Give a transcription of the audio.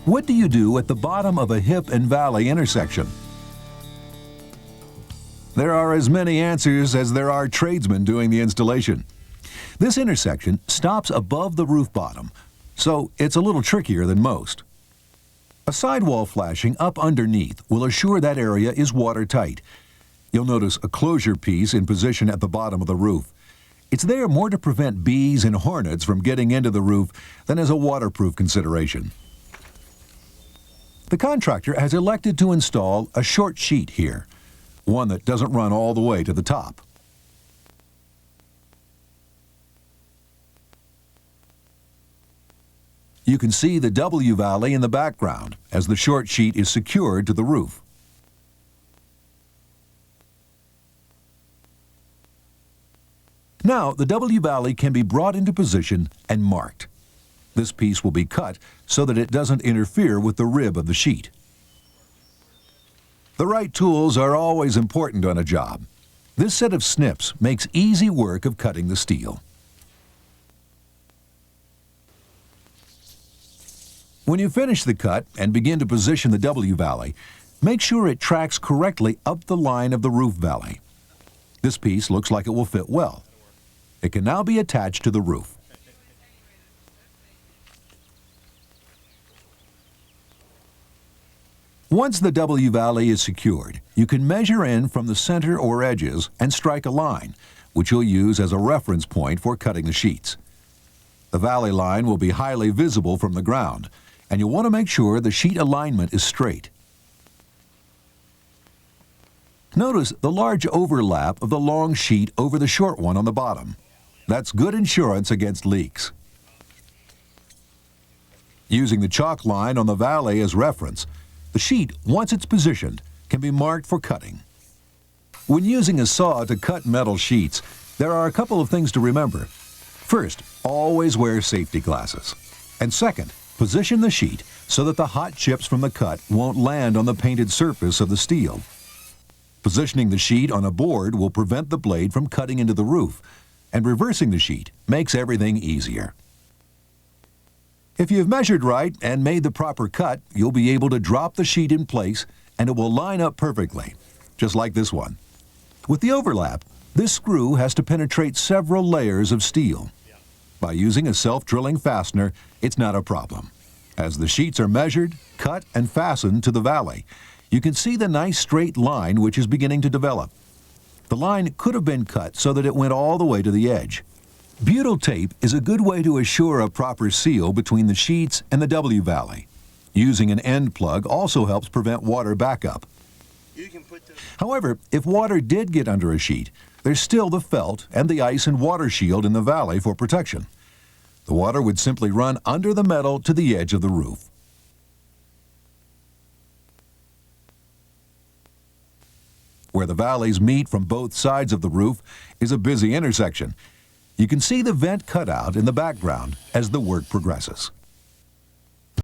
What do you do at the bottom of a hip and valley intersection? There are as many answers as there are tradesmen doing the installation. This intersection stops above the roof bottom, so it's a little trickier than most. A sidewall flashing up underneath will assure that area is watertight. You'll notice a closure piece in position at the bottom of the roof. It's there more to prevent bees and hornets from getting into the roof than as a waterproof consideration. The contractor has elected to install a short sheet here, one that doesn't run all the way to the top. You can see the W valley in the background as the short sheet is secured to the roof. Now, the W valley can be brought into position and marked. This piece will be cut so that it doesn't interfere with the rib of the sheet. The right tools are always important on a job. This set of snips makes easy work of cutting the steel. When you finish the cut and begin to position the W valley, make sure it tracks correctly up the line of the roof valley. This piece looks like it will fit well. It can now be attached to the roof. Once the W valley is secured, you can measure in from the center or edges and strike a line, which you'll use as a reference point for cutting the sheets. The valley line will be highly visible from the ground, and you'll want to make sure the sheet alignment is straight. Notice the large overlap of the long sheet over the short one on the bottom. That's good insurance against leaks. Using the chalk line on the valley as reference, the sheet, once it's positioned, can be marked for cutting. When using a saw to cut metal sheets, there are a couple of things to remember. First, always wear safety glasses. And second, position the sheet so that the hot chips from the cut won't land on the painted surface of the steel. Positioning the sheet on a board will prevent the blade from cutting into the roof, and reversing the sheet makes everything easier. If you've measured right and made the proper cut, you'll be able to drop the sheet in place and it will line up perfectly, just like this one. With the overlap, this screw has to penetrate several layers of steel. By using a self-drilling fastener, it's not a problem. As the sheets are measured, cut, and fastened to the valley, you can see the nice straight line which is beginning to develop. The line could have been cut so that it went all the way to the edge. Butyl tape is a good way to assure a proper seal between the sheets and the W valley. Using an end plug also helps prevent water backup. However, if water did get under a sheet, there's still the felt and the ice and water shield in the valley for protection. The water would simply run under the metal to the edge of the roof. Where the valleys meet from both sides of the roof is a busy intersection. You can see the vent cutout in the background as the work progresses.